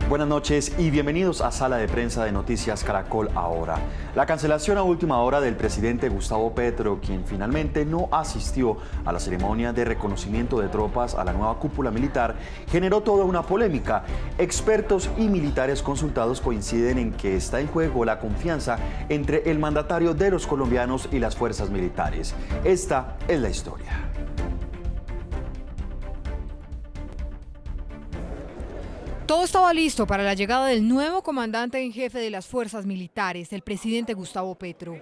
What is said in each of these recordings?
Buenas noches y bienvenidos a Sala de Prensa de Noticias Caracol Ahora. La cancelación a última hora del presidente Gustavo Petro, quien finalmente no asistió a la ceremonia de reconocimiento de tropas a la nueva cúpula militar, generó toda una polémica. Expertos y militares consultados coinciden en que está en juego la confianza entre el mandatario de los colombianos y las fuerzas militares. Esta es la historia. Todo estaba listo para la llegada del nuevo comandante en jefe de las fuerzas militares, el presidente Gustavo Petro.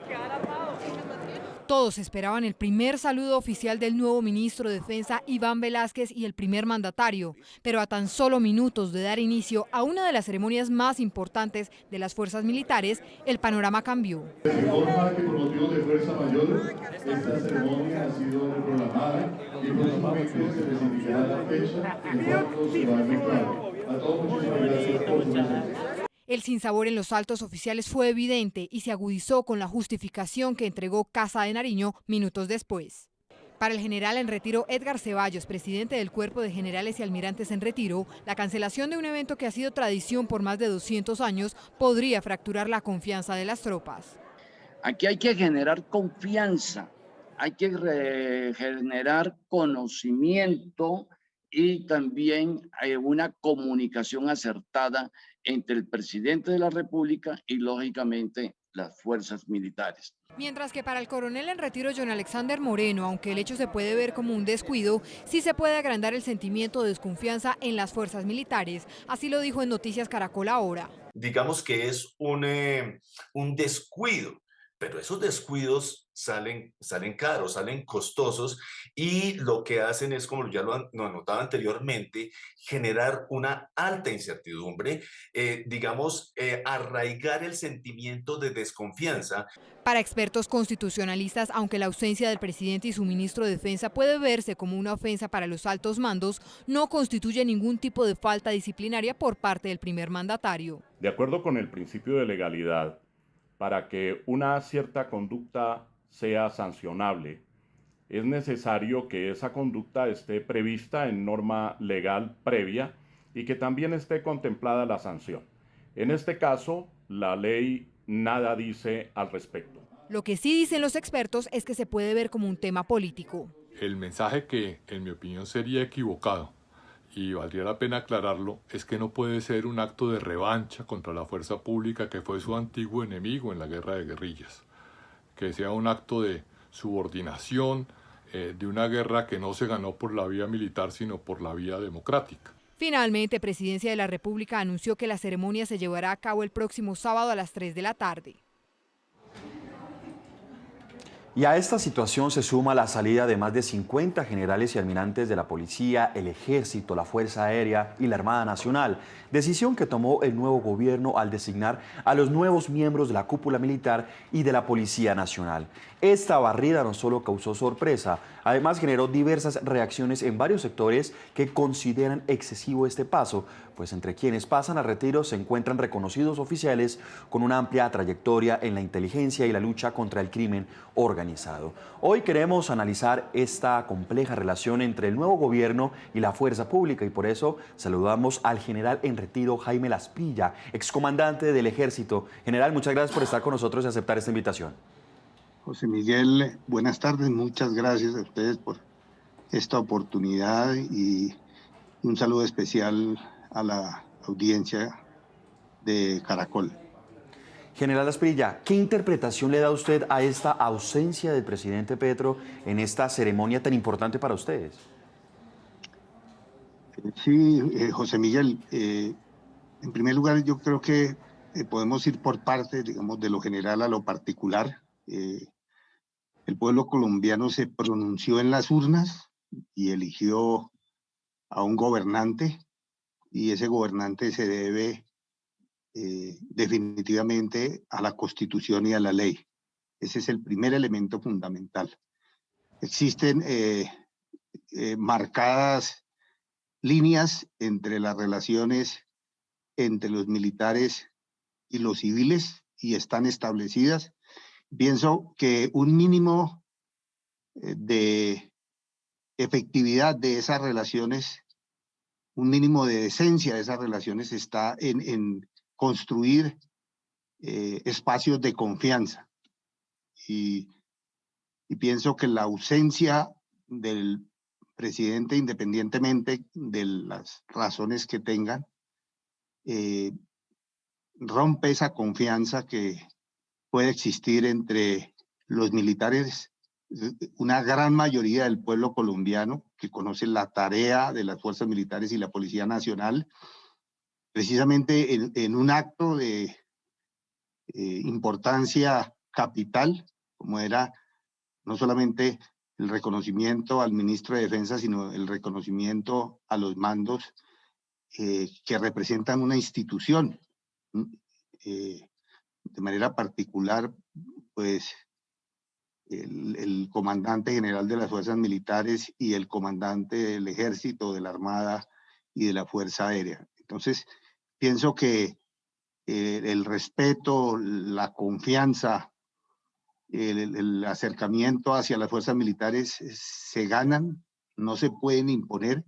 Todos esperaban el primer saludo oficial del nuevo ministro de Defensa, Iván Velásquez, y el primer mandatario, pero a tan solo minutos de dar inicio a una de las ceremonias más importantes de las fuerzas militares, el panorama cambió. Se informa que por motivos de fuerza mayor, esta ceremonia ha sido reprogramada y próximamente se les indicará la fecha en cuanto se va a efectuar. A todos muchísimas gracias por su presencia. El sinsabor en los altos oficiales fue evidente y se agudizó con la justificación que entregó Casa de Nariño minutos después. Para el general en retiro Edgar Ceballos, presidente del Cuerpo de Generales y Almirantes en Retiro, la cancelación de un evento que ha sido tradición por más de 200 años podría fracturar la confianza de las tropas. Aquí hay que generar confianza, hay que generar conocimiento y también hay una comunicación acertada entre el presidente de la República y, lógicamente, las fuerzas militares. Mientras que para el coronel en retiro John Alexander Moreno, aunque el hecho se puede ver como un descuido, sí se puede agrandar el sentimiento de desconfianza en las fuerzas militares. Así lo dijo en Noticias Caracol Ahora. Digamos que es un descuido, pero esos descuidos salen caros, salen costosos, y lo que hacen es, como ya lo anotaba anteriormente, generar una alta incertidumbre, arraigar el sentimiento de desconfianza. Para expertos constitucionalistas, aunque la ausencia del presidente y su ministro de Defensa puede verse como una ofensa para los altos mandos, no constituye ningún tipo de falta disciplinaria por parte del primer mandatario. De acuerdo con el principio de legalidad, para que una cierta conducta sea sancionable, es necesario que esa conducta esté prevista en norma legal previa y que también esté contemplada la sanción. En este caso, la ley nada dice al respecto. Lo que sí dicen los expertos es que se puede ver como un tema político. El mensaje que, en mi opinión, sería equivocado, y valdría la pena aclararlo, es que no puede ser un acto de revancha contra la fuerza pública que fue su antiguo enemigo en la guerra de guerrillas. Que sea un acto de subordinación, de una guerra que no se ganó por la vía militar, sino por la vía democrática. Finalmente, Presidencia de la República anunció que la ceremonia se llevará a cabo el próximo sábado a las 3 de la tarde. Y a esta situación se suma la salida de más de 50 generales y almirantes de la policía, el ejército, la Fuerza Aérea y la Armada Nacional, decisión que tomó el nuevo gobierno al designar a los nuevos miembros de la cúpula militar y de la Policía Nacional. Esta barrida no solo causó sorpresa, además generó diversas reacciones en varios sectores que consideran excesivo este paso, pues entre quienes pasan a retiro se encuentran reconocidos oficiales con una amplia trayectoria en la inteligencia y la lucha contra el crimen organizado. Hoy queremos analizar esta compleja relación entre el nuevo gobierno y la fuerza pública, y por eso saludamos al general en retiro Jaime Laspilla, excomandante del Ejército. General, muchas gracias por estar con nosotros y aceptar esta invitación. José Miguel, buenas tardes, muchas gracias a ustedes por esta oportunidad y un saludo especial a la audiencia de Caracol. General Asprilla, ¿qué interpretación le da usted a esta ausencia del presidente Petro en esta ceremonia tan importante para ustedes? Sí, José Miguel, en primer lugar yo creo que podemos ir por partes, digamos, de lo general a lo particular. El pueblo colombiano se pronunció en las urnas y eligió a un gobernante, y ese gobernante se debe definitivamente a la Constitución y a la ley. Ese es el primer elemento fundamental. Existen marcadas líneas entre las relaciones entre los militares y los civiles, y están establecidas. Pienso que un mínimo de efectividad de esas relaciones un mínimo de decencia de esas relaciones está en construir espacios de confianza. Y pienso que la ausencia del presidente, independientemente de las razones que tengan, rompe esa confianza que puede existir entre los militares, una gran mayoría del pueblo colombiano que conoce la tarea de las fuerzas militares y la Policía Nacional, precisamente en un acto de importancia capital, como era no solamente el reconocimiento al ministro de Defensa, sino el reconocimiento a los mandos que representan una institución. De manera particular, pues, el comandante general de las fuerzas militares y el comandante del ejército, de la Armada y de la Fuerza Aérea. Entonces, pienso que el respeto, la confianza, el acercamiento hacia las fuerzas militares se ganan, no se pueden imponer,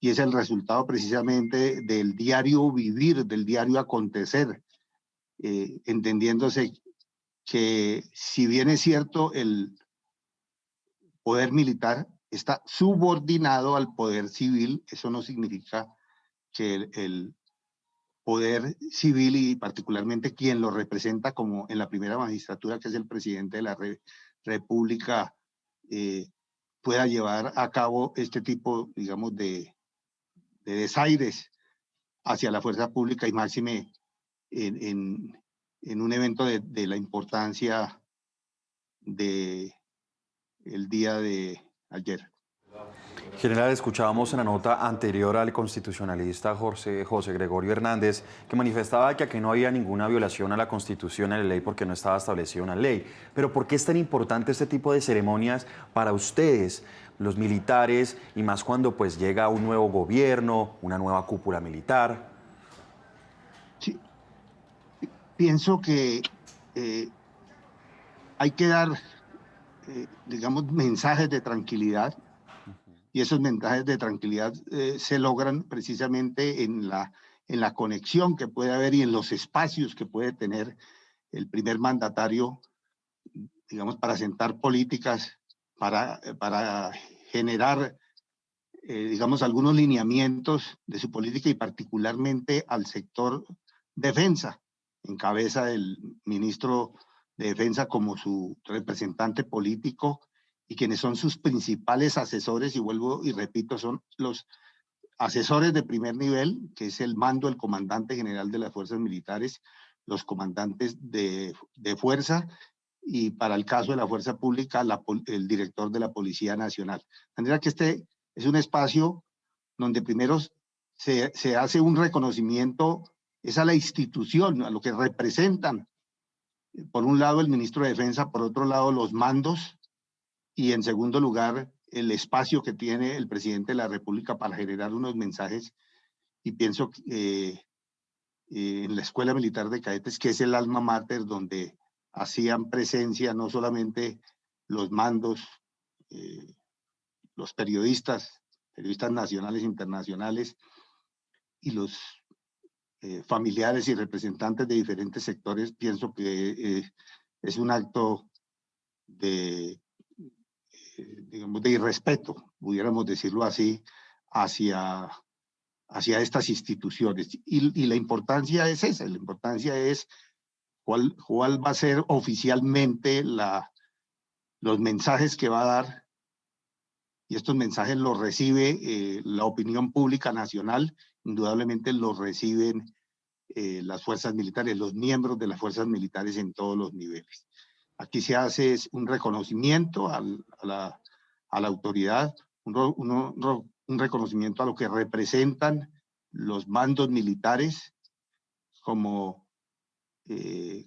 y es el resultado precisamente del diario vivir, del diario acontecer, entendiéndose que si bien es cierto el poder militar está subordinado al poder civil, eso no significa que el poder civil y particularmente quien lo representa como en la primera magistratura, que es el presidente de la República, pueda llevar a cabo este tipo, digamos, de desaires hacia la fuerza pública y máxime en un evento de la importancia del día de ayer. General, escuchábamos en la nota anterior al constitucionalista José Gregorio Hernández, que manifestaba que aquí no había ninguna violación a la Constitución, a la ley, porque no estaba establecido una ley. Pero ¿por qué es tan importante este tipo de ceremonias para ustedes, los militares, y más cuando pues llega un nuevo gobierno, una nueva cúpula militar? Sí, pienso que hay que dar, digamos, mensajes de tranquilidad. Y esos mensajes de tranquilidad se logran precisamente en la conexión que puede haber y en los espacios que puede tener el primer mandatario, digamos, para sentar políticas, para generar, digamos, algunos lineamientos de su política y particularmente al sector defensa, en cabeza del ministro de Defensa como su representante político, y quienes son sus principales asesores, y vuelvo y repito, son los asesores de primer nivel, que es el mando, el comandante general de las fuerzas militares, los comandantes de fuerza, y para el caso de la fuerza pública, el director de la Policía Nacional. De manera que este es un espacio donde primero se hace un reconocimiento, es a la institución, a lo que representan, por un lado el ministro de Defensa, por otro lado los mandos, y en segundo lugar, el espacio que tiene el presidente de la República para generar unos mensajes. Y pienso que en la Escuela Militar de Cadetes, que es el alma mater donde hacían presencia no solamente los mandos, los periodistas nacionales e internacionales, y los familiares y representantes de diferentes sectores, pienso que es un acto digamos, de irrespeto, pudiéramos decirlo así, hacia estas instituciones. Y la importancia es esa, la importancia es cuál va a ser oficialmente los mensajes que va a dar, y estos mensajes los recibe la opinión pública nacional, indudablemente los reciben las fuerzas militares, los miembros de las fuerzas militares en todos los niveles. Aquí se hace un reconocimiento a la autoridad, un reconocimiento a lo que representan los mandos militares como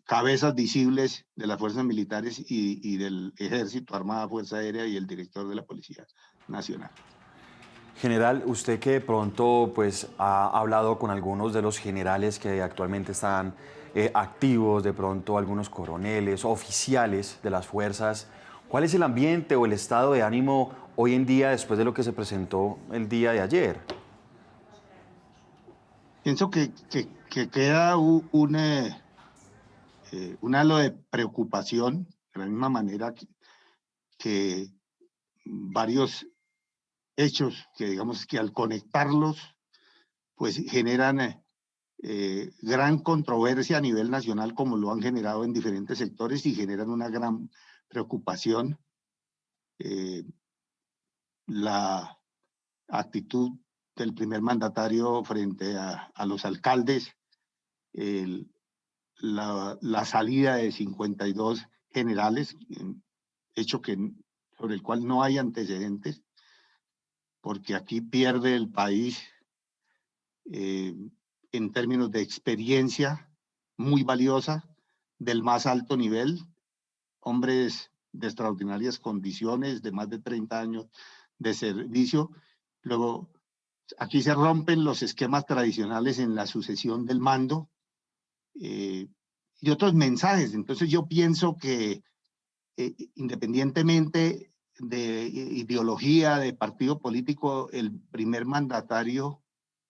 cabezas visibles de las fuerzas militares y del Ejército, Armada, Fuerza Aérea y el director de la Policía Nacional. General, usted que de pronto pues, ha hablado con algunos de los generales que actualmente están activos, de pronto algunos coroneles, oficiales de las fuerzas, ¿cuál es el ambiente o el estado de ánimo hoy en día después de lo que se presentó el día de ayer? Pienso que queda un halo de preocupación, de la misma manera que varios hechos que digamos que al conectarlos, pues generan gran controversia a nivel nacional, como lo han generado en diferentes sectores, y generan una gran preocupación. La actitud del primer mandatario frente a los alcaldes, la salida de 52 generales, hecho sobre el cual no hay antecedentes, porque aquí pierde el país en términos de experiencia muy valiosa, del más alto nivel, hombres de extraordinarias condiciones, de más de 30 años de servicio. Luego, aquí se rompen los esquemas tradicionales en la sucesión del mando y otros mensajes. Entonces yo pienso que independientemente de ideología, de partido político, el primer mandatario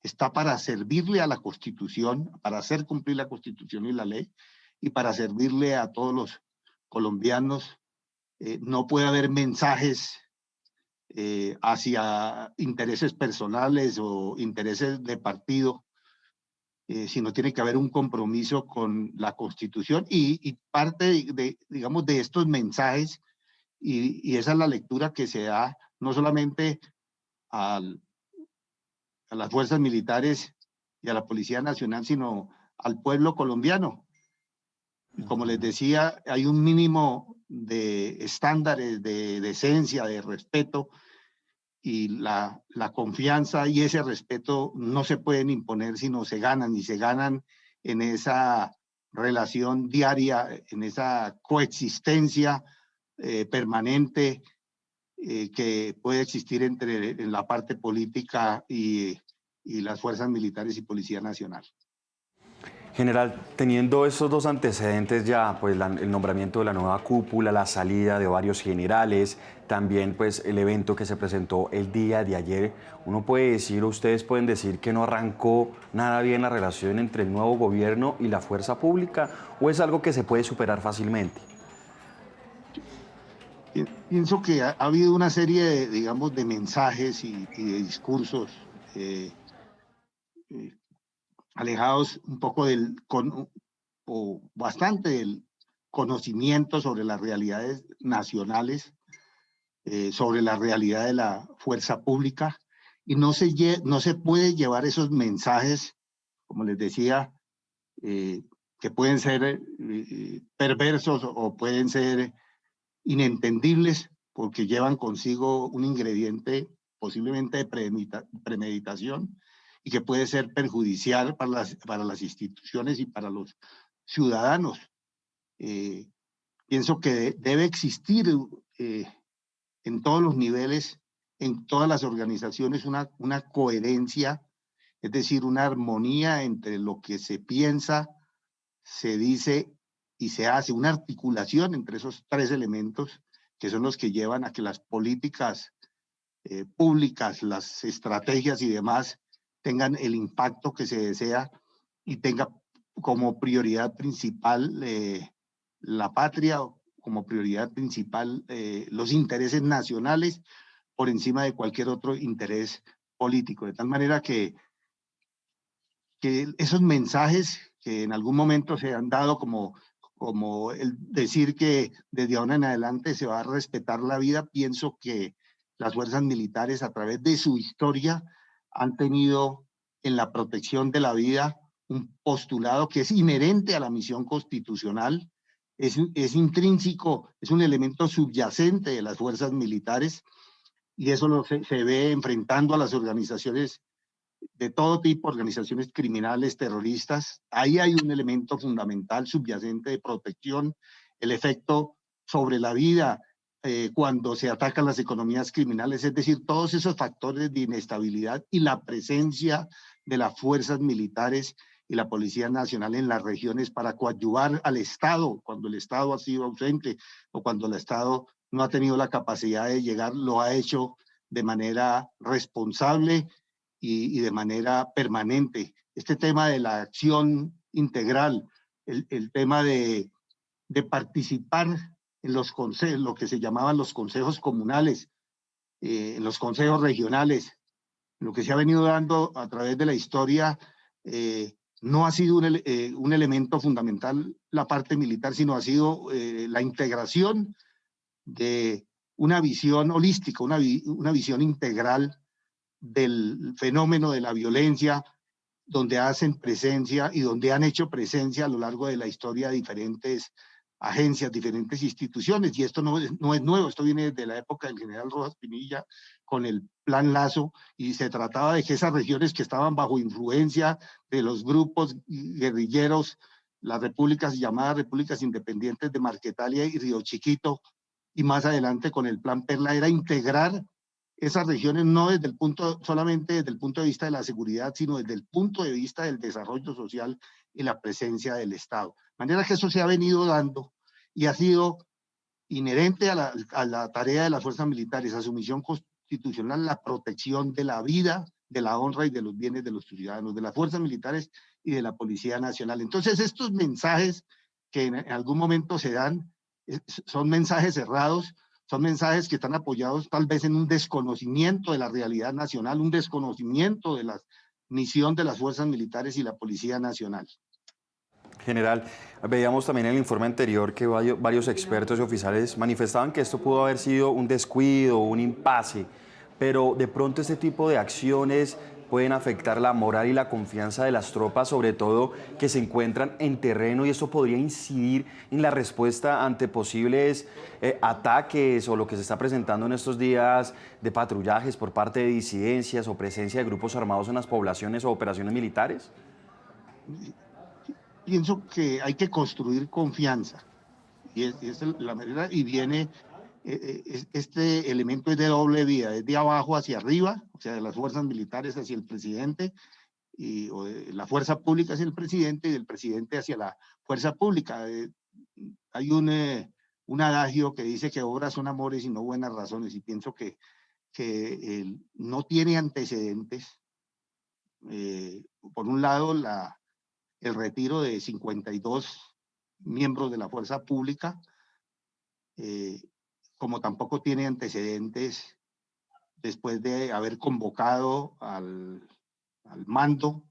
está para servirle a la Constitución, para hacer cumplir la Constitución y la ley, y para servirle a todos los colombianos. No puede haber mensajes hacia intereses personales o intereses de partido, sino tiene que haber un compromiso con la Constitución y parte digamos, de estos mensajes, y esa es la lectura que se da no solamente a las fuerzas militares y a la Policía Nacional, sino al pueblo colombiano. Y como les decía, hay un mínimo de estándares de decencia, de respeto, y la confianza y ese respeto no se pueden imponer, sino se ganan, y se ganan en esa relación diaria, en esa coexistencia permanente que puede existir entre la parte política y las fuerzas militares y Policía Nacional. General, teniendo estos dos antecedentes ya, pues el nombramiento de la nueva cúpula, la salida de varios generales, también pues el evento que se presentó el día de ayer, uno puede decir, o ustedes pueden decir que no arrancó nada bien la relación entre el nuevo gobierno y la fuerza pública, ¿o es algo que se puede superar fácilmente? Pienso que ha habido una serie de, digamos, de mensajes y de discursos alejados un poco o bastante del conocimiento sobre las realidades nacionales, sobre la realidad de la fuerza pública, y no se puede llevar esos mensajes, como les decía, que pueden ser perversos o pueden ser inentendibles, porque llevan consigo un ingrediente posiblemente de premeditación, y que puede ser perjudicial para las instituciones y para los ciudadanos. Pienso que debe existir en todos los niveles, en todas las organizaciones, una coherencia, es decir, una armonía entre lo que se piensa, se dice y se hace, una articulación entre esos tres elementos que son los que llevan a que las políticas públicas, las estrategias y demás tengan el impacto que se desea y tenga como prioridad principal la patria, como prioridad principal los intereses nacionales por encima de cualquier otro interés político. De tal manera que esos mensajes que en algún momento se han dado como el decir que desde ahora en adelante se va a respetar la vida, pienso que las fuerzas militares a través de su historia han tenido en la protección de la vida un postulado que es inherente a la misión constitucional, es intrínseco, es un elemento subyacente de las fuerzas militares, y eso se ve enfrentando a las organizaciones de todo tipo, organizaciones criminales, terroristas. Ahí hay un elemento fundamental subyacente de protección, el efecto sobre la vida cuando se atacan las economías criminales, es decir, todos esos factores de inestabilidad y la presencia de las fuerzas militares y la Policía Nacional en las regiones para coadyuvar al Estado cuando el Estado ha sido ausente o cuando el Estado no ha tenido la capacidad de llegar, lo ha hecho de manera responsable y de manera permanente. este tema de la acción integral, el tema de participar en los consejos, lo que se llamaban los consejos comunales, en los consejos regionales, lo que se ha venido dando a través de la historia, no ha sido un elemento fundamental la parte militar, sino ha sido la integración de una visión holística, una visión integral del fenómeno de la violencia, donde hacen presencia y donde han hecho presencia a lo largo de la historia diferentes agencias, diferentes instituciones, y esto no es nuevo, esto viene desde la época del general Rojas Pinilla con el Plan Lazo, y se trataba de que esas regiones que estaban bajo influencia de los grupos guerrilleros, las repúblicas llamadas repúblicas independientes de Marquetalia y Río Chiquito, y más adelante con el Plan Perla, era integrar esas regiones no solamente desde el punto de vista de la seguridad, sino desde el punto de vista del desarrollo social y la presencia del Estado. De manera que eso se ha venido dando y ha sido inherente a la tarea de las fuerzas militares, a su misión constitucional, la protección de la vida, de la honra y de los bienes de los ciudadanos, de las fuerzas militares y de la Policía Nacional. Entonces, estos mensajes que en algún momento se dan, son mensajes cerrados, son mensajes que están apoyados tal vez en un desconocimiento de la realidad nacional, un desconocimiento de la misión de las fuerzas militares y la Policía Nacional. General, veíamos también en el informe anterior que varios expertos y oficiales manifestaban que esto pudo haber sido un descuido, un impasse, pero de pronto este tipo de acciones pueden afectar la moral y la confianza de las tropas, sobre todo que se encuentran en terreno, y esto podría incidir en la respuesta ante posibles ataques o lo que se está presentando en estos días de patrullajes por parte de disidencias o presencia de grupos armados en las poblaciones o operaciones militares. Pienso que hay que construir confianza, y es la manera, y viene, este elemento es de doble vía, es de abajo hacia arriba, o sea, de las fuerzas militares hacia el presidente, o de la fuerza pública hacia el presidente, y del presidente hacia la fuerza pública. Hay un adagio que dice que obras son amores y no buenas razones, y pienso que no tiene antecedentes. Por un lado, el retiro de 52 miembros de la fuerza pública, como tampoco tiene antecedentes después de haber convocado al mando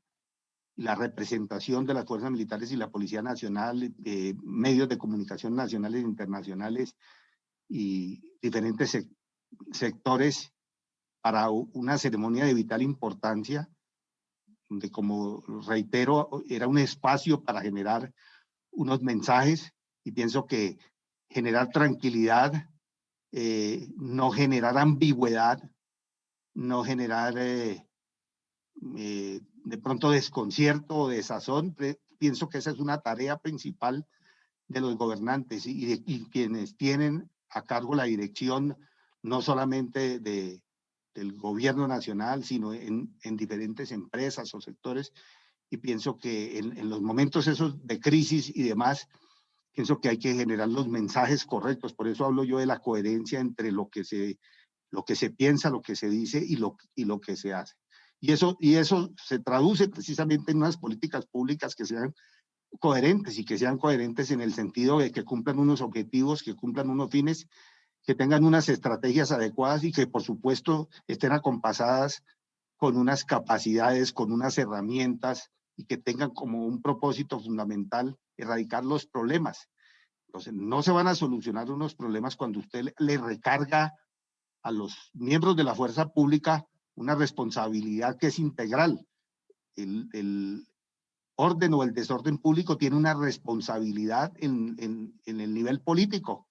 y la representación de las fuerzas militares y la Policía Nacional, medios de comunicación nacionales e internacionales y diferentes sectores para una ceremonia de vital importancia, donde, como reitero, era un espacio para generar unos mensajes, y pienso que generar tranquilidad, no generar ambigüedad, no generar de pronto desconcierto o desazón. Pienso que esa es una tarea principal de los gobernantes y quienes tienen a cargo la dirección, no solamente del gobierno nacional, sino en diferentes empresas o sectores, y pienso que en los momentos esos de crisis y demás, pienso que hay que generar los mensajes correctos. Por eso hablo yo de la coherencia entre lo que se piensa, lo que se dice y lo que se hace. Y eso se traduce precisamente en unas políticas públicas que sean coherentes, y que sean coherentes en el sentido de que cumplan unos objetivos, que cumplan unos fines, que tengan unas estrategias adecuadas, y que por supuesto estén acompasadas con unas capacidades, con unas herramientas, y que tengan como un propósito fundamental erradicar los problemas. Entonces, no se van a solucionar unos problemas cuando usted le recarga a los miembros de la fuerza pública una responsabilidad que es integral. El orden o el desorden público tiene una responsabilidad en el nivel político.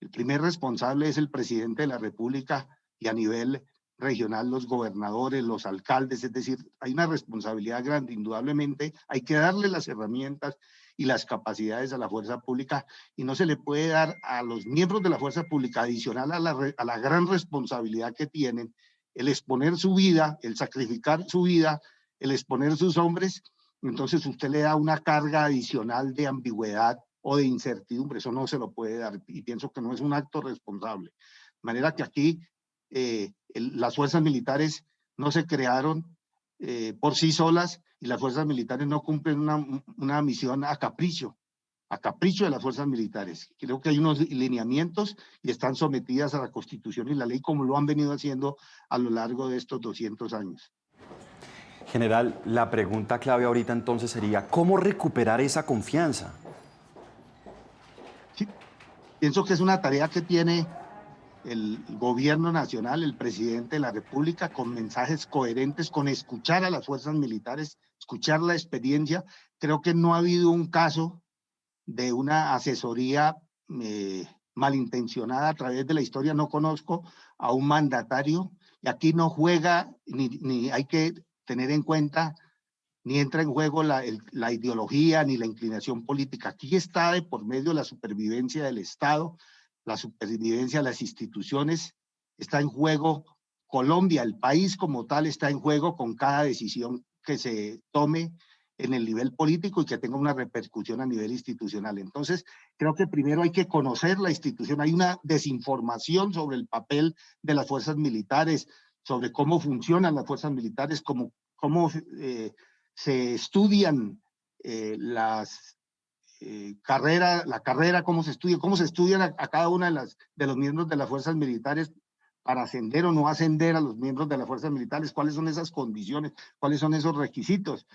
El primer responsable es el presidente de la República, y a nivel regional los gobernadores, los alcaldes. Es decir, hay una responsabilidad grande. Indudablemente hay que darle las herramientas y las capacidades a la fuerza pública, y no se le puede dar a los miembros de la fuerza pública, adicional a la gran responsabilidad que tienen, el exponer su vida, el sacrificar su vida, el exponer sus hombres. Entonces usted le da una carga adicional de ambigüedad o de incertidumbre. Eso no se lo puede dar, y pienso que no es un acto responsable. De manera que aquí las fuerzas militares no se crearon por sí solas, y las fuerzas militares no cumplen una misión a capricho de las fuerzas militares. Creo que hay unos lineamientos y están sometidas a la Constitución y la ley, como lo han venido haciendo a lo largo de estos 200 años. General, la pregunta clave ahorita entonces sería, ¿cómo recuperar esa confianza? Sí, pienso que es una tarea que tiene el gobierno nacional, el presidente de la República, con mensajes coherentes, con escuchar a las fuerzas militares, escuchar la experiencia. Creo que no ha habido un caso de una asesoría malintencionada a través de la historia. No conozco a un mandatario, y aquí no juega, ni hay que tener en cuenta, ni entra en juego la ideología ni la inclinación política. Aquí está de por medio la supervivencia del Estado, la supervivencia de las instituciones, está en juego Colombia, el país como tal está en juego con cada decisión que se tome en el nivel político y que tenga una repercusión a nivel institucional. Entonces, creo que primero hay que conocer la institución. Hay una desinformación sobre el papel de las fuerzas militares, sobre cómo funcionan las fuerzas militares, cómo se estudian las la carrera, cómo se estudian a cada una de los miembros de las fuerzas militares para ascender o no ascender a los miembros de las fuerzas militares, cuáles son esas condiciones, cuáles son esos requisitos,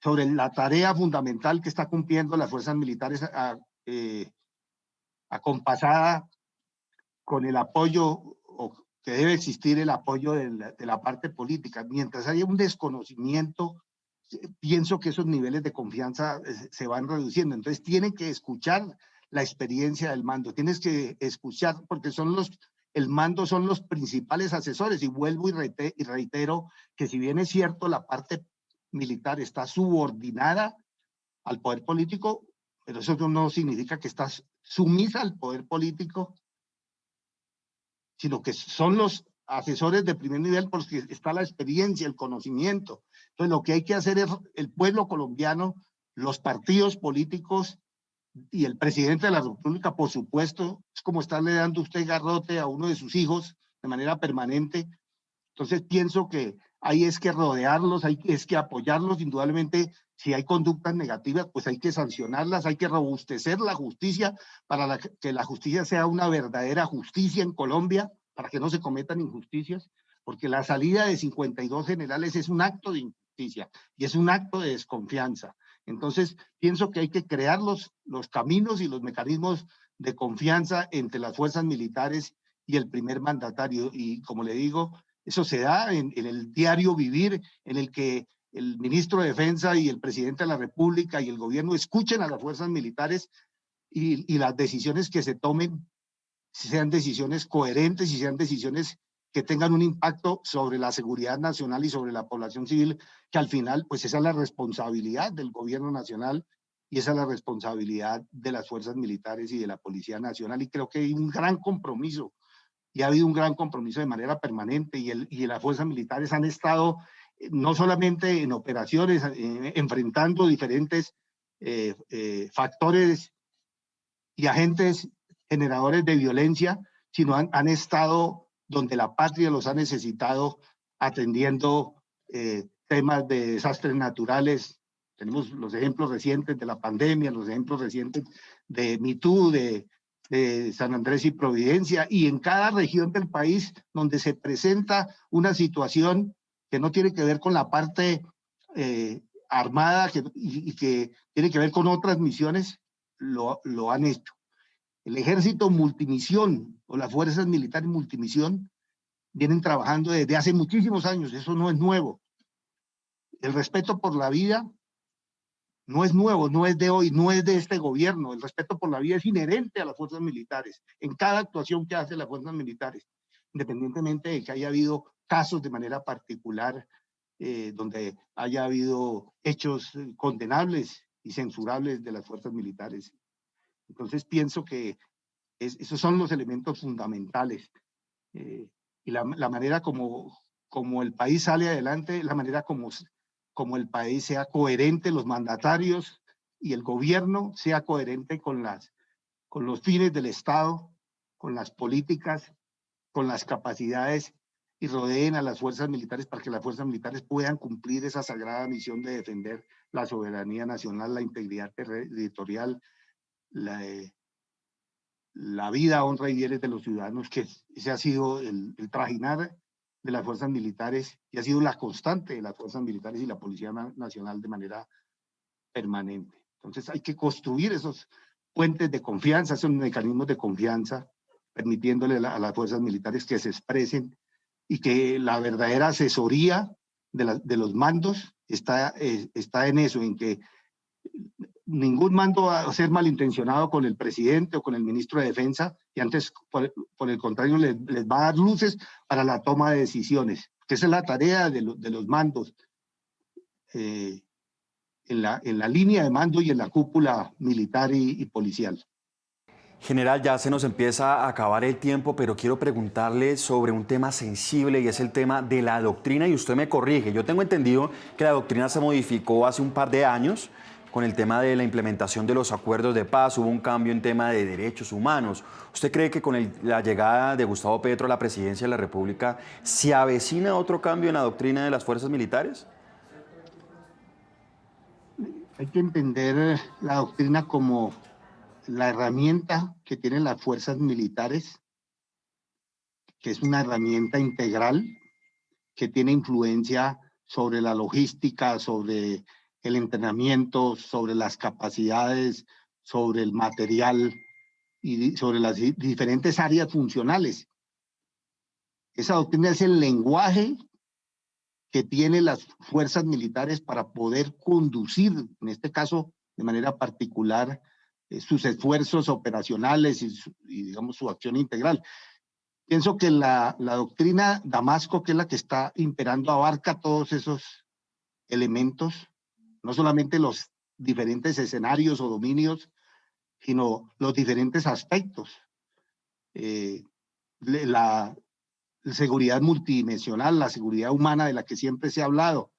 sobre la tarea fundamental que está cumpliendo las fuerzas militares acompasada con el apoyo, o que debe existir el apoyo de la parte política. Mientras haya un desconocimiento, pienso que esos niveles de confianza se van reduciendo. Entonces tienen que escuchar la experiencia del mando, tienes que escuchar, porque el mando son los principales asesores, y vuelvo y reitero que si bien es cierto la parte militar está subordinada al poder político, pero eso no significa que está sumisa al poder político, sino que son los asesores de primer nivel porque está la experiencia, el conocimiento. Entonces lo que hay que hacer es el pueblo colombiano, los partidos políticos y el presidente de la República, por supuesto, es como estarle dando usted garrote a uno de sus hijos de manera permanente. Entonces pienso que ahí es que rodearlos, es que apoyarlos. Indudablemente, si hay conductas negativas, pues hay que sancionarlas, hay que robustecer la justicia para que la justicia sea una verdadera justicia en Colombia, para que no se cometan injusticias, porque la salida de 52 generales es un acto de injusticia y es un acto de desconfianza. Entonces, pienso que hay que crear los caminos y los mecanismos de confianza entre las fuerzas militares y el primer mandatario. Y como le digo, eso se da en el diario vivir, en el que el ministro de Defensa y el presidente de la República y el gobierno escuchen a las fuerzas militares y las decisiones que se tomen sean decisiones coherentes y sean decisiones que tengan un impacto sobre la seguridad nacional y sobre la población civil, que al final, pues esa es la responsabilidad del gobierno nacional y esa es la responsabilidad de las fuerzas militares y de la Policía Nacional. Y creo que hay un gran compromiso, y ha habido un gran compromiso de manera permanente, y las fuerzas militares han estado no solamente en operaciones, enfrentando diferentes factores y agentes generadores de violencia, sino han estado donde la patria los ha necesitado, atendiendo temas de desastres naturales. Tenemos los ejemplos recientes de la pandemia, los ejemplos recientes de MeToo, de San Andrés y Providencia, y en cada región del país donde se presenta una situación que no tiene que ver con la parte armada y que tiene que ver con otras misiones, lo han hecho. El ejército multimisión o las fuerzas militares multimisión vienen trabajando desde hace muchísimos años, eso no es nuevo. El respeto por la vida no es nuevo, no es de hoy, no es de este gobierno. El respeto por la vida es inherente a las fuerzas militares, en cada actuación que hacen las fuerzas militares, independientemente de que haya habido casos de manera particular donde haya habido hechos condenables y censurables de las fuerzas militares. Entonces pienso que esos son los elementos fundamentales. Y la manera como el país sale adelante, la manera como el país sea coherente, los mandatarios y el gobierno sea coherente con los fines del Estado, con las políticas, con las capacidades y rodeen a las fuerzas militares para que las fuerzas militares puedan cumplir esa sagrada misión de defender la soberanía nacional, la integridad territorial, la vida, honra y bienes de los ciudadanos, que ese ha sido el trajinar de las fuerzas militares y ha sido la constante de las fuerzas militares y la Policía Nacional de manera permanente. Entonces hay que construir esos puentes de confianza, esos mecanismos de confianza, permitiéndole a las fuerzas militares que se expresen y que la verdadera asesoría de los mandos está en eso, en que ningún mando va a ser malintencionado con el presidente o con el ministro de Defensa, y antes, por el contrario, les va a dar luces para la toma de decisiones, que esa es la tarea de los mandos en la línea de mando y en la cúpula militar y policial. General, ya se nos empieza a acabar el tiempo, pero quiero preguntarle sobre un tema sensible y es el tema de la doctrina, y usted me corrige. Yo tengo entendido que la doctrina se modificó hace un par de años con el tema de la implementación de los acuerdos de paz, hubo un cambio en tema de derechos humanos. ¿Usted cree que con la llegada de Gustavo Petro a la presidencia de la República se avecina otro cambio en la doctrina de las fuerzas militares? Hay que entender la doctrina como la herramienta que tienen las fuerzas militares, que es una herramienta integral, que tiene influencia sobre la logística, sobre el entrenamiento, sobre las capacidades, sobre el material y sobre las diferentes áreas funcionales. Esa doctrina es el lenguaje que tienen las fuerzas militares para poder conducir, en este caso de manera particular, sus esfuerzos operacionales y digamos su acción integral. Pienso que la doctrina Damasco, que es la que está imperando, abarca todos esos elementos, no solamente los diferentes escenarios o dominios, sino los diferentes aspectos. La seguridad multidimensional, la seguridad humana de la que siempre se ha hablado.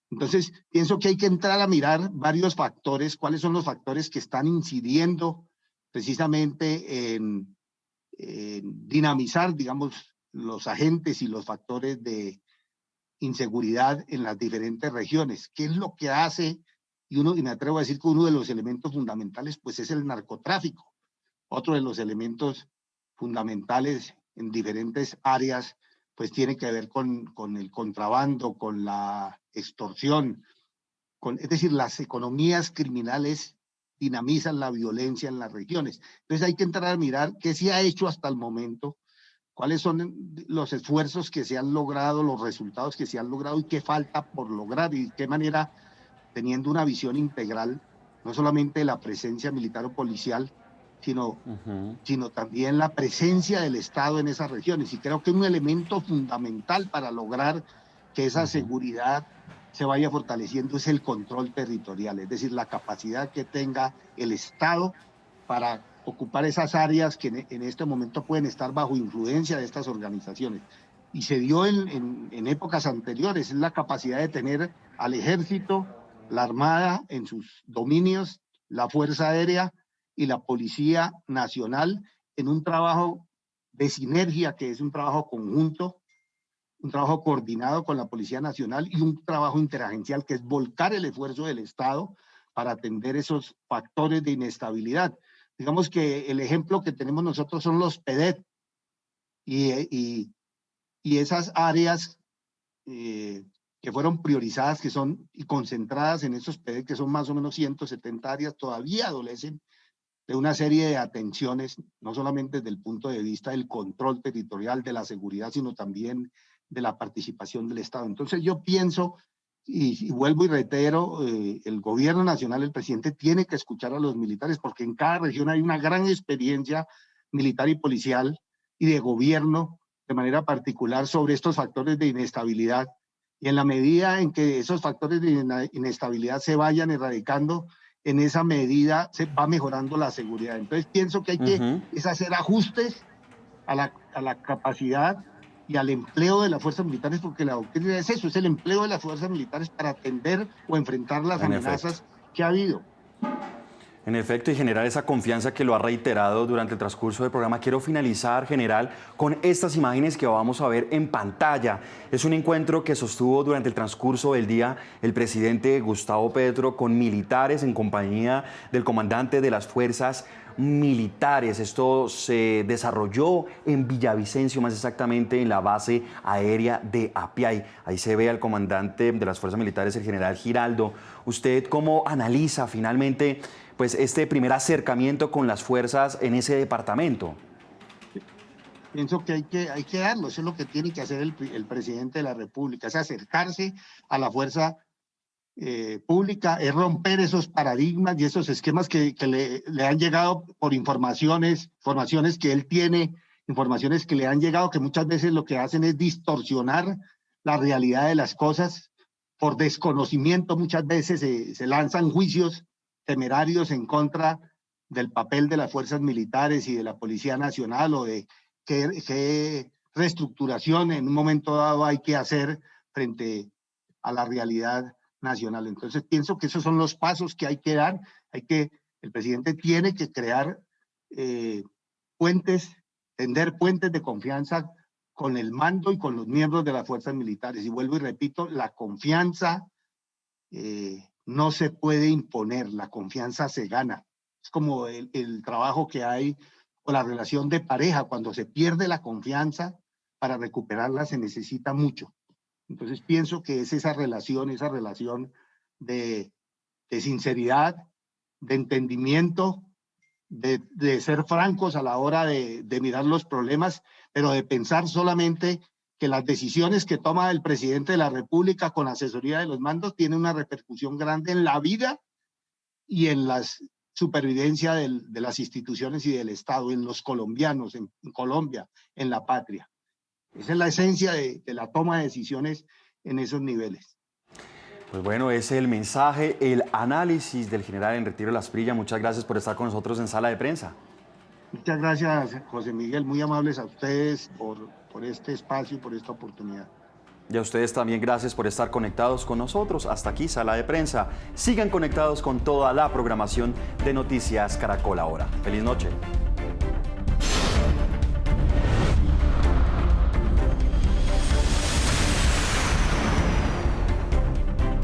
Entonces, pienso que hay que entrar a mirar varios factores, cuáles son los factores que están incidiendo precisamente en dinamizar, digamos, los agentes y los factores de inseguridad en las diferentes regiones. ¿Qué es lo que hace? Y me atrevo a decir que uno de los elementos fundamentales, pues, es el narcotráfico. Otro de los elementos fundamentales en diferentes áreas, pues tiene que ver con el contrabando, con la extorsión, es decir, las economías criminales dinamizan la violencia en las regiones. Entonces hay que entrar a mirar qué se ha hecho hasta el momento, cuáles son los esfuerzos que se han logrado, los resultados que se han logrado y qué falta por lograr y de qué manera, teniendo una visión integral, no solamente de la presencia militar o policial, sino también la presencia del Estado en esas regiones. Y creo que un elemento fundamental para lograr que esa seguridad se vaya fortaleciendo es el control territorial, es decir, la capacidad que tenga el Estado para ocupar esas áreas que en este momento pueden estar bajo influencia de estas organizaciones. Y se dio en épocas anteriores, es la capacidad de tener al ejército, la armada en sus dominios, la fuerza aérea y la Policía Nacional en un trabajo de sinergia, que es un trabajo conjunto, un trabajo coordinado con la Policía Nacional y un trabajo interagencial, que es volcar el esfuerzo del Estado para atender esos factores de inestabilidad. Digamos que el ejemplo que tenemos nosotros son los PEDET y esas áreas que fueron priorizadas, que son y concentradas en esos PEDET, que son más o menos 170 áreas, todavía adolecen de una serie de atenciones, no solamente desde el punto de vista del control territorial, de la seguridad, sino también de la participación del Estado. Entonces yo pienso, y vuelvo y reitero, el gobierno nacional, el presidente, tiene que escuchar a los militares, porque en cada región hay una gran experiencia militar y policial y de gobierno, de manera particular, sobre estos factores de inestabilidad. Y en la medida en que esos factores de inestabilidad se vayan erradicando, en esa medida se va mejorando la seguridad. Entonces pienso que hay que es hacer ajustes a la capacidad y al empleo de las fuerzas militares, porque la doctrina es eso, es el empleo de las fuerzas militares para atender o enfrentar las amenazas que ha habido. En efecto, y generar esa confianza que lo ha reiterado durante el transcurso del programa. Quiero finalizar, general, con estas imágenes que vamos a ver en pantalla. Es un encuentro que sostuvo durante el transcurso del día el presidente Gustavo Petro con militares en compañía del comandante de las fuerzas militares. Esto se desarrolló en Villavicencio, más exactamente en la base aérea de Apiay. Ahí se ve al comandante de las fuerzas militares, el general Giraldo. ¿Usted cómo analiza finalmente pues este primer acercamiento con las fuerzas en ese departamento? Pienso que hay que darlo, eso es lo que tiene que hacer el presidente de la República, es acercarse a la fuerza pública, es romper esos paradigmas y esos esquemas que le han llegado por informaciones que él tiene, informaciones que le han llegado que muchas veces lo que hacen es distorsionar la realidad de las cosas. Por desconocimiento muchas veces se lanzan juicios temerarios en contra del papel de las fuerzas militares y de la Policía Nacional, o de qué reestructuración en un momento dado hay que hacer frente a la realidad nacional. Entonces pienso que esos son los pasos que hay que dar. El presidente tiene que crear tender puentes de confianza con el mando y con los miembros de las fuerzas militares. Y vuelvo y repito, la confianza no se puede imponer, la confianza se gana. Es como el trabajo que hay o la relación de pareja. Cuando se pierde la confianza, para recuperarla se necesita mucho. Entonces pienso que es esa relación de sinceridad, de entendimiento, de ser francos a la hora de mirar los problemas, pero de pensar solamente que las decisiones que toma el presidente de la República con asesoría de los mandos tienen una repercusión grande en la vida y en la supervivencia de las instituciones y del Estado, en los colombianos, en Colombia, en la patria. Esa es la esencia de la toma de decisiones en esos niveles. Pues bueno, ese es el mensaje, el análisis del general en retiro de Las Asprilla. Muchas gracias por estar con nosotros en Sala de Prensa. Muchas gracias, José Miguel. Muy amables a ustedes por este espacio y por esta oportunidad. Y a ustedes también gracias por estar conectados con nosotros. Hasta aquí, Sala de Prensa. Sigan conectados con toda la programación de Noticias Caracol Ahora. Feliz noche.